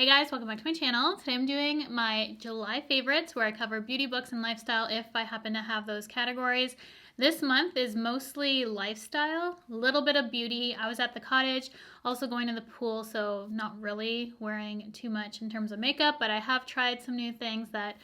Hey guys, welcome back to my channel. Today I'm doing my July favorites where I cover beauty, books, and lifestyle if I happen to have those categories. This month is mostly lifestyle, a little bit of beauty. I was at the cottage, also going to the pool, so not really wearing too much in terms of makeup, but I have tried some new things that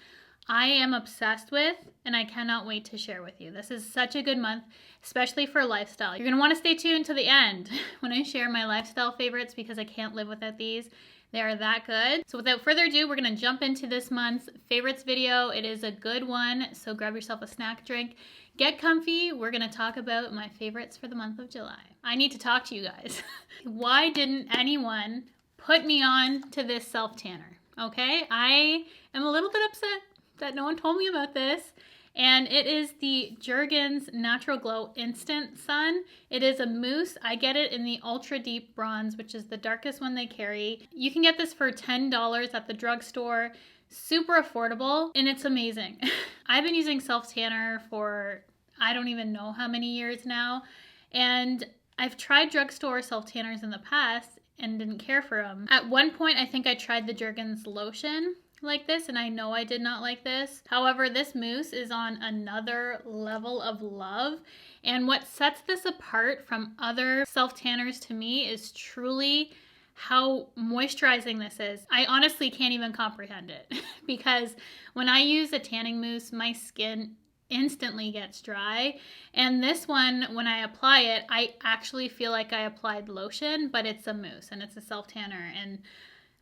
I am obsessed with and I cannot wait to share with you. This is such a good month, especially for lifestyle. You're gonna wanna stay tuned to the end when I share my lifestyle favorites because I can't live without these. They are that good. So without further ado, we're gonna jump into this month's favorites video. It is a good one, so grab yourself a snack, drink, get comfy. We're gonna talk about my favorites for the month of July. I need to talk to you guys. Why didn't anyone put me on to this self-tanner? Okay, I am a little bit upset that no one told me about this. And it is the Jergens Natural Glow Instant Sun. It is a mousse. I get it in the Ultra Deep Bronze, which is the darkest one they carry. You can get this for $10 at the drugstore. Super affordable, and it's amazing. I've been using self-tanner for I don't even know how many years now. And I've tried drugstore self-tanners in the past and didn't care for them. At one point, I think I tried the Jergens lotion like this, and I know I did not like this. However, this mousse is on another level of love, and what sets this apart from other self-tanners to me is truly how moisturizing this is. I honestly can't even comprehend it because when I use a tanning mousse, my skin instantly gets dry, and this one, when I apply it, I actually feel like I applied lotion, but it's a mousse and it's a self-tanner, and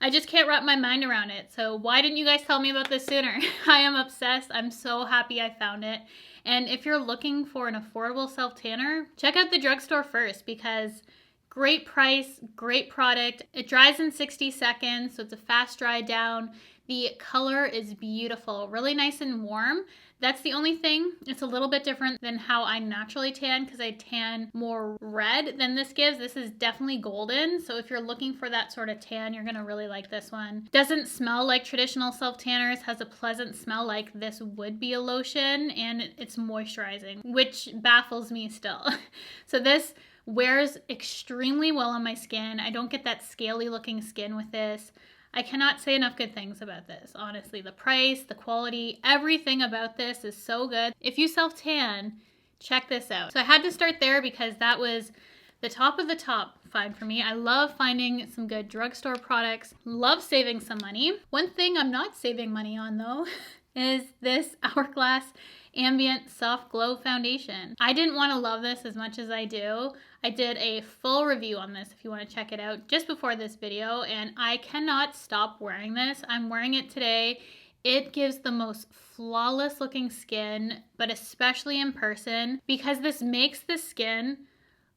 I just can't wrap my mind around it. So why didn't you guys tell me about this sooner? I am obsessed. I'm so happy I found it. And if you're looking for an affordable self-tanner, check out the drugstore first because great price, great product. It dries in 60 seconds, so it's a fast dry down. The color is beautiful, really nice and warm. That's the only thing. It's a little bit different than how I naturally tan because I tan more red than this gives. This is definitely golden. So if you're looking for that sort of tan, you're going to really like this one. Doesn't smell like traditional self-tanners, has a pleasant smell like this would be a lotion, and it's moisturizing, which baffles me still. So this wears extremely well on my skin. I don't get that scaly looking skin with this. I cannot say enough good things about this, honestly. The price, the quality, everything about this is so good. If you self-tan, check this out. So I had to start there because that was the top of the top find for me. I love finding some good drugstore products, love saving some money. One thing I'm not saving money on though is this Hourglass Ambient Soft Glow Foundation. I didn't want to love this as much as I do. I did a full review on this if you want to check it out just before this video, and I cannot stop wearing this. I'm wearing it today. It gives the most flawless looking skin, but especially in person, because this makes the skin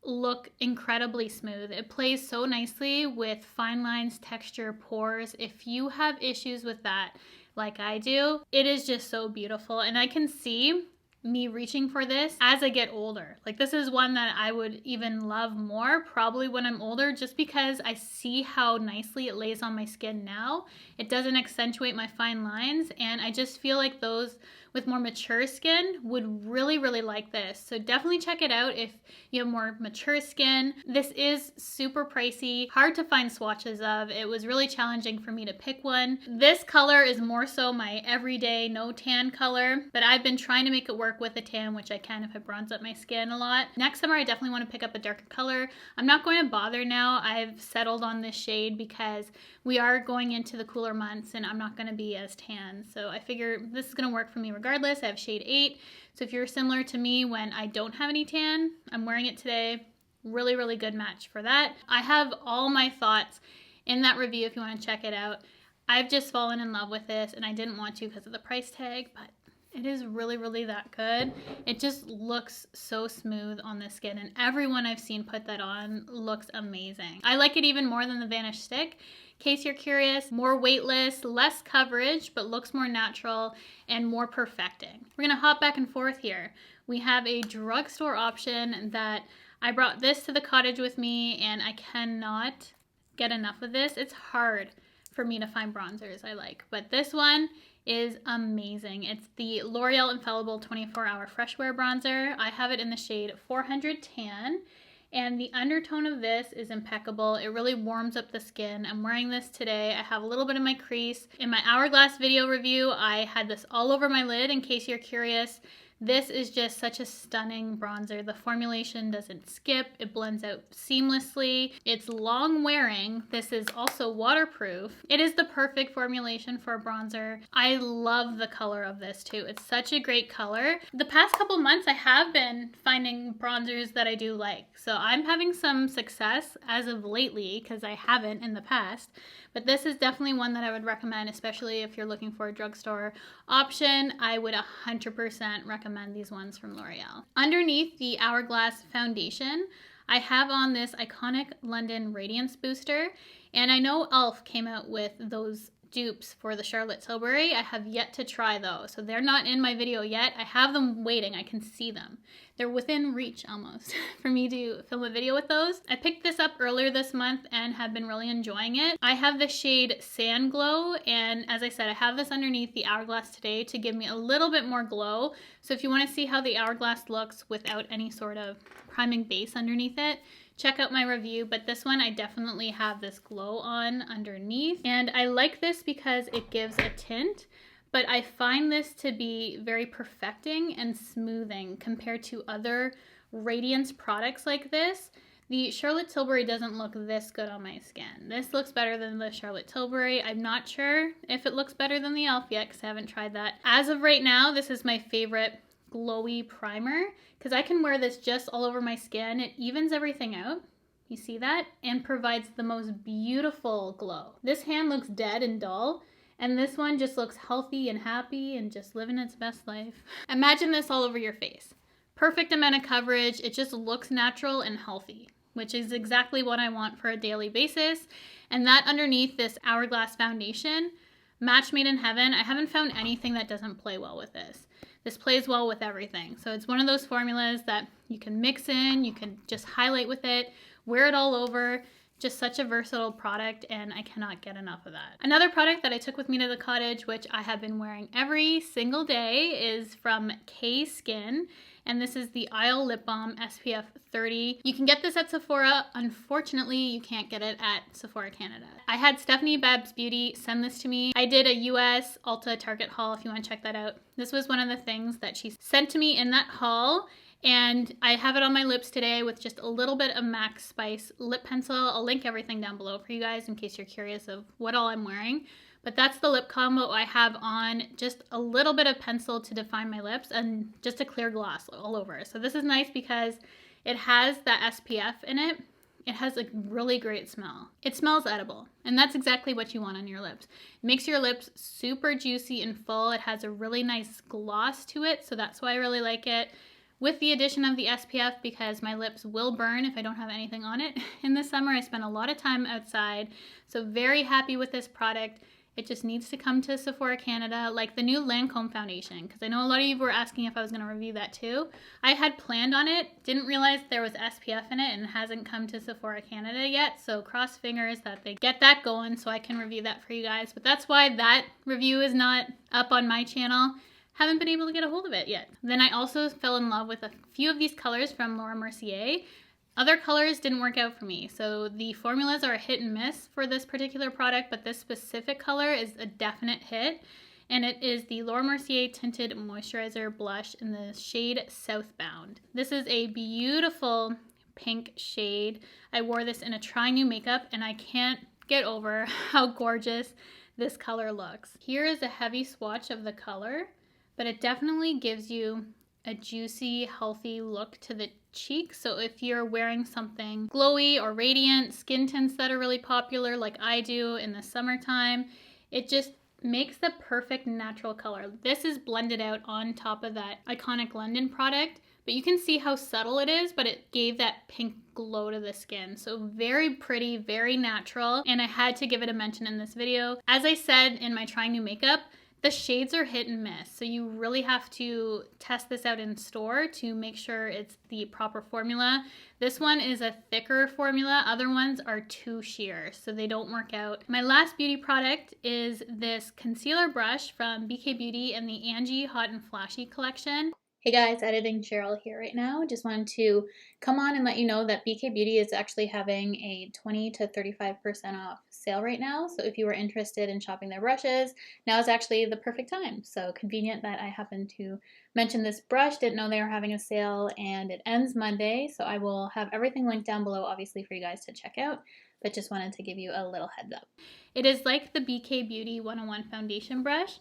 look incredibly smooth. It plays so nicely with fine lines, texture, pores. If you have issues with that, like I do, it is just so beautiful. And I can see me reaching for this as I get older. Like this is one that I would even love more probably when I'm older, just because I see how nicely it lays on my skin now. It doesn't accentuate my fine lines, and I just feel like those with more mature skin would really like this. So definitely check it out if you have more mature skin. This is super pricey, hard to find swatches of. It was really challenging for me to pick one. This color is more so my everyday no tan color, but I've been trying to make it work with a tan, which I can if I bronze up my skin a lot. Next summer I definitely want to pick up a darker color. I'm not going to bother now. I've settled on this shade because we are going into the cooler months and I'm not going to be as tan. So I figure this is going to work for me regardless. I have shade 8. So if you're similar to me when I don't have any tan, I'm wearing it today. Really good match for that. I have all my thoughts in that review if you want to check it out. I've just fallen in love with this and I didn't want to because of the price tag, but it is really that good. It just looks so smooth on the skin, and everyone I've seen put that on looks amazing. I like it even more than the Vanish Stick. In case you're curious, more weightless, less coverage, but looks more natural and more perfecting. We're gonna hop back and forth here. We have a drugstore option that I brought this to the cottage with me, and I cannot get enough of this. It's hard for me to find bronzers I like, but this one is amazing. It's the L'Oreal Infallible 24 Hour Fresh Wear Bronzer. I have it in the shade 400 Tan, And the undertone of this is impeccable. It really warms up the skin. I'm wearing this today. I have a little bit of my crease. In my Hourglass video review, I had this all over my lid in case you're curious. This is just such a stunning bronzer. The formulation doesn't skip. It blends out seamlessly. It's long wearing. This is also waterproof. It is the perfect formulation for a bronzer. I love the color of this too. It's such a great color. The past couple months I have been finding bronzers that I do like. So I'm having some success as of lately because I haven't in the past. But this is definitely one that I would recommend, especially if you're looking for a drugstore option. I would 100% recommend these ones from L'Oreal. Underneath the Hourglass foundation, I have on this iconic London Radiance booster. And I know e.l.f. came out with those dupes for the Charlotte Tilbury. I have yet to try those. So they're not in my video yet. I have them waiting. I can see them. They're within reach almost for me to film a video with those. I picked this up earlier this month and have been really enjoying it. I have the shade Sand Glow, and as I said, I have this underneath the Hourglass today to give me a little bit more glow. So if you want to see how the Hourglass looks without any sort of priming base underneath it, check out my review, but this one I definitely have this glow on underneath. And I like this because it gives a tint, but I find this to be very perfecting and smoothing compared to other Radiance products like this. The Charlotte Tilbury doesn't look this good on my skin. This looks better than the Charlotte Tilbury. I'm not sure if it looks better than the e.l.f. yet because I haven't tried that. As of right now, this is my favorite glowy primer because I can wear this just all over my skin. It evens everything out. You see that? And provides the most beautiful glow. This hand looks dead and dull, and this one just looks healthy and happy and just living its best life. Imagine this all over your face. Perfect amount of coverage. It just looks natural and healthy, which is exactly what I want for a daily basis. And that underneath this Hourglass foundation, match made in heaven. I haven't found anything that doesn't play well with this. This plays well with everything. So it's one of those formulas that you can mix in, you can just highlight with it, wear it all over. Just such a versatile product, and I cannot get enough of that. Another product that I took with me to the cottage, which I have been wearing every single day, is from K Skin. And this is the Isle Lip Balm SPF 30. You can get this at Sephora. Unfortunately, you can't get it at Sephora Canada. I had Stephanie Babs Beauty send this to me. I did a US Ulta Target haul if you want to check that out. This was one of the things that she sent to me in that haul. And I have it on my lips today with just a little bit of MAC Spice lip pencil. I'll link everything down below for you guys in case you're curious of what all I'm wearing. But that's the lip combo I have on, just a little bit of pencil to define my lips and just a clear gloss all over. So this is nice because it has that SPF in it. It has a really great smell. It smells edible, and that's exactly what you want on your lips. It makes your lips super juicy and full. It has a really nice gloss to it, so that's why I really like it. With the addition of the SPF, because my lips will burn if I don't have anything on it. In the summer, I spend a lot of time outside, so very happy with this product. It just needs to come to Sephora Canada, like the new Lancome foundation, because I know a lot of you were asking if I was going to review that too. I had planned on it, didn't realize there was SPF in it, and it hasn't come to Sephora Canada yet, so cross fingers that they get that going so I can review that for you guys. But that's why that review is not up on my channel. Haven't been able to get a hold of it yet. Then I also fell in love with a few of these colors from Laura Mercier. Other colors didn't work out for me, so the formulas are a hit and miss for this particular product, but this specific color is a definite hit, and it is the Laura Mercier Tinted Moisturizer Blush in the shade Southbound. This is a beautiful pink shade. I wore this in a Try New Makeup, and I can't get over how gorgeous this color looks. Here is a heavy swatch of the color, but it definitely gives you a juicy, healthy look to the cheeks. So if you're wearing something glowy or radiant, skin tints that are really popular like I do in the summertime, it just makes the perfect natural color. This is blended out on top of that iconic London product, but you can see how subtle it is, but it gave that pink glow to the skin. So very pretty, very natural, and I had to give it a mention in this video. As I said in my Trying New Makeup, the shades are hit and miss, so you really have to test this out in store to make sure it's the proper formula. This one is a thicker formula. Other ones are too sheer, so they don't work out. My last beauty product is this concealer brush from BK Beauty in the Angie Hot and Flashy collection. Hey guys, editing Cheryl here right now. Just wanted to come on and let you know that BK Beauty is actually having a 20 to 35% off sale right now. So if you were interested in shopping their brushes, now is actually the perfect time. So convenient that I happened to mention this brush, didn't know they were having a sale, and it ends Monday. So I will have everything linked down below, obviously, for you guys to check out, but just wanted to give you a little heads up. It is like the BK Beauty 101 foundation brush,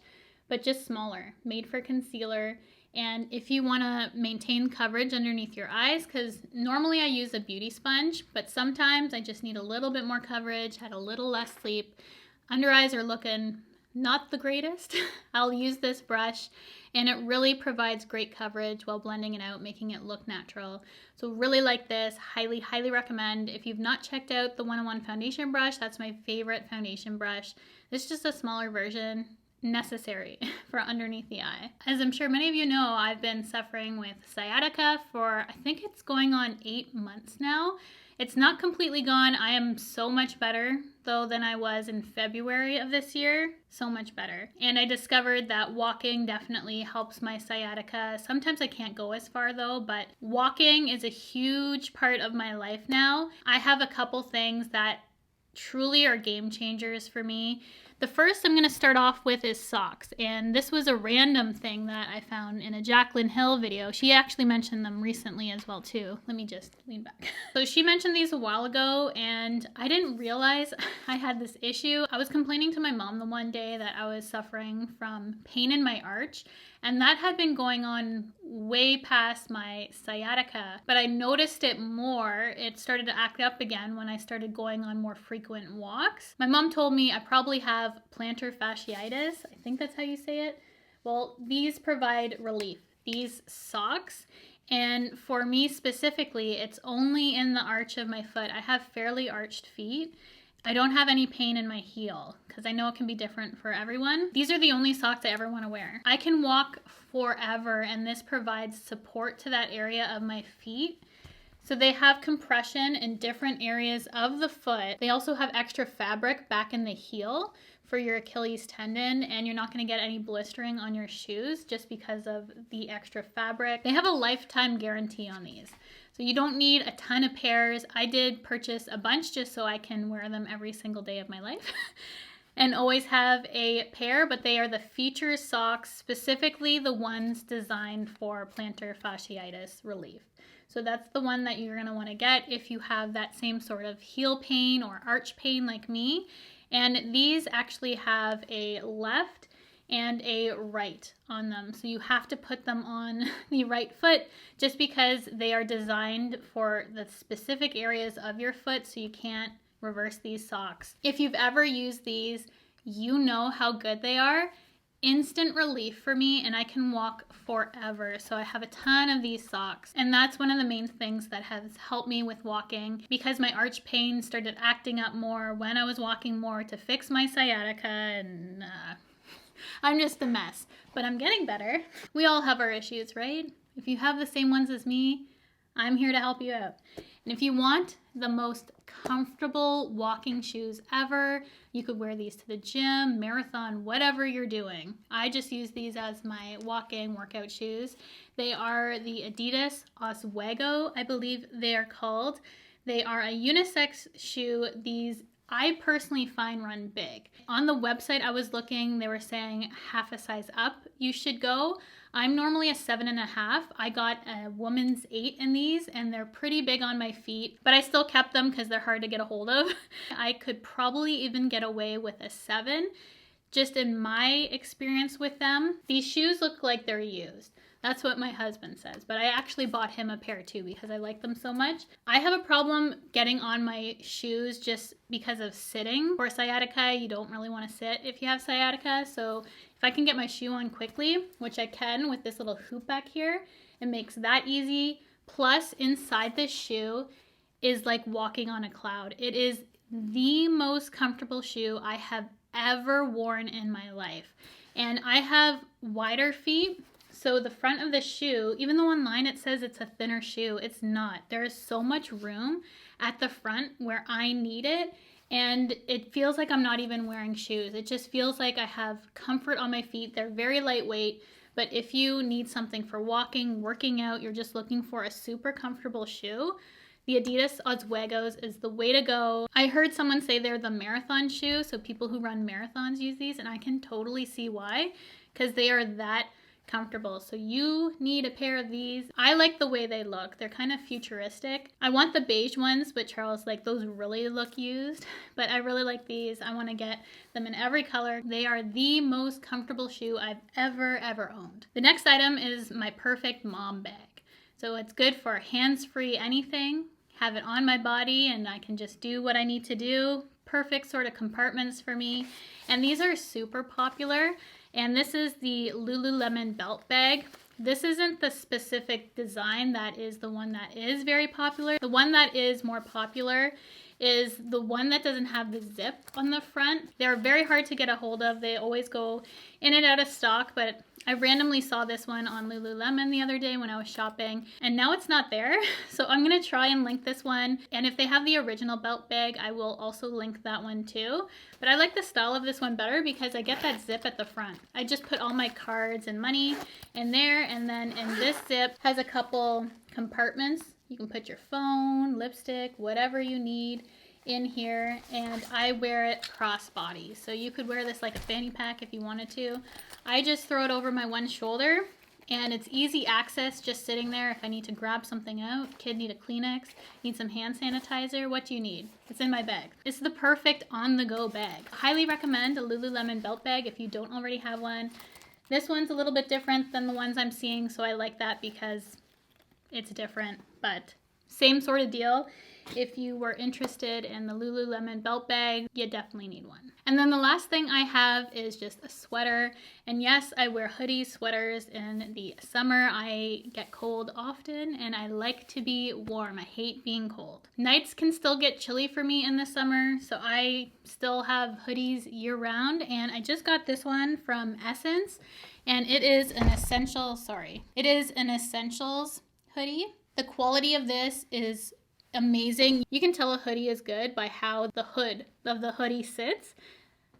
but just smaller, made for concealer. And if you want to maintain coverage underneath your eyes, because normally I use a beauty sponge, but sometimes I just need a little bit more coverage, had a little less sleep, under eyes are looking not the greatest, I'll use this brush, and it really provides great coverage while blending it out, making it look natural. So really like this, highly, highly recommend. If you've not checked out the 101 foundation brush, that's my favorite foundation brush. This is just a smaller version, necessary for underneath the eye. As I'm sure many of you know, I've been suffering with sciatica for, I think it's going on 8 months now. It's not completely gone. I am so much better though than I was in February of this year. So much better. And I discovered that walking definitely helps my sciatica. Sometimes I can't go as far though, but walking is a huge part of my life now. I have a couple things that truly are game changers for me. The first I'm going to start off with is socks, and this was a random thing that I found in a Jaclyn Hill video. She actually mentioned them recently as well too. Let me just lean back. So she mentioned these a while ago, and I didn't realize I had this issue. I was complaining to my mom the one day that I was suffering from pain in my arch, and that had been going on way past my sciatica, but I noticed it more. It started to act up again when I started going on more frequent walks. My mom told me I probably have plantar fasciitis. I think that's how you say it. Well, these provide relief. These socks. And for me specifically, it's only in the arch of my foot. I have fairly arched feet. I don't have any pain in my heel because I know it can be different for everyone. These are the only socks I ever want to wear. I can walk forever, and this provides support to that area of my feet. So they have compression in different areas of the foot. They also have extra fabric back in the heel for your Achilles tendon, and you're not going to get any blistering on your shoes just because of the extra fabric. They have a lifetime guarantee on these. So you don't need a ton of pairs. I did purchase a bunch just so I can wear them every single day of my life and always have a pair, but they are the feature socks, specifically the ones designed for plantar fasciitis relief. So that's the one that you're going to want to get if you have that same sort of heel pain or arch pain like me. And these actually have a left and a right on them. So you have to put them on the right foot just because they are designed for the specific areas of your foot, so you can't reverse these socks. If you've ever used these, you know how good they are. Instant relief for me, and I can walk forever. So I have a ton of these socks, and that's one of the main things that has helped me with walking, because my arch pain started acting up more when I was walking more to fix my sciatica, and I'm just a mess, but I'm getting better. We all have our issues, right? If you have the same ones as me, I'm here to help you out. And if you want the most comfortable walking shoes ever, you could wear these to the gym, marathon, whatever you're doing. I just use these as my walking workout shoes. They are the Adidas Oswego, I believe they are called. They are a unisex shoe. These I personally find run big. On the website I was looking, they were saying half a size up you should go. I'm normally a 7.5. I got a woman's 8 in these, and they're pretty big on my feet, but I still kept them because they're hard to get a hold of. I could probably even get away with a 7. Just in my experience with them, these shoes look like they're used. That's what my husband says, but I actually bought him a pair too because I like them so much. I have a problem getting on my shoes just because of sitting. For sciatica, you don't really want to sit if you have sciatica, so if I can get my shoe on quickly, which I can with this little hoop back here, it makes that easy. Plus, inside this shoe is like walking on a cloud. It is the most comfortable shoe I have ever worn in my life. And I have wider feet, so the front of the shoe, even though online it says it's a thinner shoe, it's not. There is so much room at the front where I need it, and it feels like I'm not even wearing shoes. It just feels like I have comfort on my feet. They're very lightweight, But if you need something for walking, working out, you're just looking for a super comfortable shoe, the Adidas Ozweegos is the way to go. I heard someone say they're the marathon shoe, so people who run marathons use these, and I can totally see why, because they are that comfortable. So you need a pair of these. I like the way they look. They're kind of futuristic. I want the beige ones, but Charles like those really look used, but I really like these. I want to get them in every color. They are the most comfortable shoe I've ever owned. The next item is my perfect mom bag. So it's good for hands-free anything. Have it on my body and I can just do what I need to do. Perfect sort of compartments for me. And these are super popular. And this is the Lululemon belt bag. This isn't the specific design that is the one that is very popular. The one that is more popular is the one that doesn't have the zip on the front. They're very hard to get a hold of. They always go in and out of stock, but I randomly saw this one on Lululemon the other day when I was shopping, and now it's not there. So I'm gonna try and link this one. And if they have the original belt bag, I will also link that one too. But I like the style of this one better because I get that zip at the front. I just put all my cards and money in there, and then in this zip has a couple compartments. You can put your phone, lipstick, whatever you need in here, and I wear it crossbody. So you could wear this like a fanny pack if you wanted to. I just throw it over my one shoulder, and it's easy access just sitting there if I need to grab something out. Kid need a Kleenex, need some hand sanitizer, what do you need? It's in my bag. It's the perfect on-the-go bag. I highly recommend a Lululemon belt bag if you don't already have one. This one's a little bit different than the ones I'm seeing, so I like that because it's different, but same sort of deal. If you were interested in the Lululemon belt bag, you definitely need one. And then the last thing I have is just a sweater. And yes, I wear hoodies, sweaters in the summer. I get cold often and I like to be warm. I hate being cold. Nights can still get chilly for me in the summer, so I still have hoodies year round. And I just got this one from Essence, and it is an essentials hoodie. The quality of this is amazing. You can tell a hoodie is good by how the hood of the hoodie sits.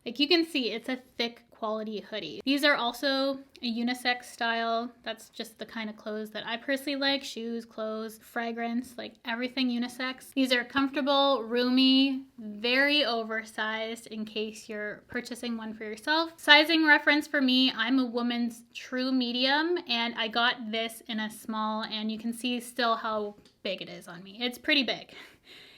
Like you can see it's a thick quality hoodie. These are also a unisex style. That's just the kind of clothes that I personally like. Shoes, clothes, fragrance, like everything unisex. These are comfortable, roomy, very oversized in case you're purchasing one for yourself. Sizing reference for me, I'm a woman's true medium, and I got this in a small, and you can see still how big it is on me. It's pretty big.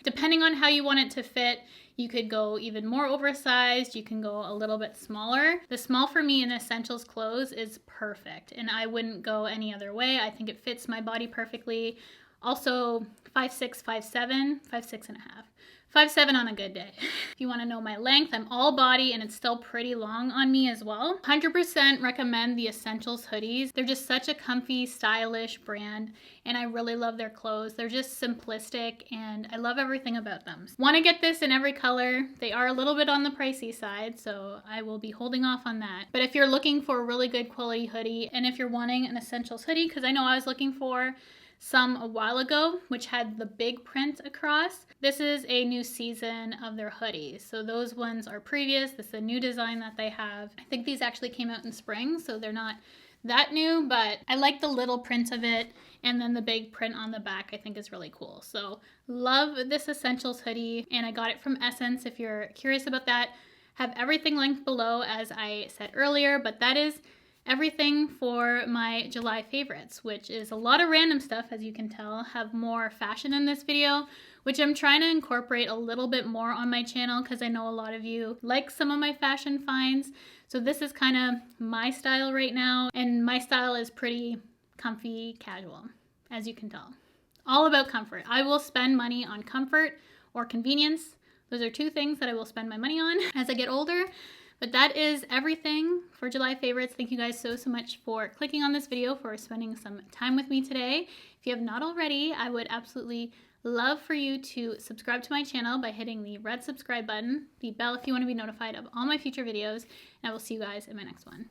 Depending on how you want it to fit, you could go even more oversized, you can go a little bit smaller. The small for me in essentials clothes is perfect, and I wouldn't go any other way. I think it fits my body perfectly. Also 5'6", 5'7", 5'6" and a half. 5'7" on a good day. If you want to know my length, I'm all body and it's still pretty long on me as well. 100% recommend the Essentials hoodies. They're just such a comfy, stylish brand, and I really love their clothes. They're just simplistic and I love everything about them. Want to get this in every color. They are a little bit on the pricey side, so I will be holding off on that. But if you're looking for a really good quality hoodie, and if you're wanting an Essentials hoodie, because I know I was looking for some a while ago, which had the big print across. This is a new season of their hoodies. So those ones are previous. This is a new design that they have. I think these actually came out in spring, so they're not that new, but I like the little print of it. And then the big print on the back I think is really cool. So love this Essentials hoodie, and I got it from Essence if you're curious about that. Have everything linked below as I said earlier, but that is everything for my July favorites, which is a lot of random stuff, as you can tell. Have more fashion in this video, which I'm trying to incorporate a little bit more on my channel because I know a lot of you like some of my fashion finds. So this is kind of my style right now, and my style is pretty comfy, casual, as you can tell. All about comfort. I will spend money on comfort or convenience. Those are two things that I will spend my money on as I get older. But that is everything for July favorites. Thank you guys so much for clicking on this video, for spending some time with me today. If you have not already, I would absolutely love for you to subscribe to my channel by hitting the red subscribe button, the bell if you want to be notified of all my future videos, and I will see you guys in my next one.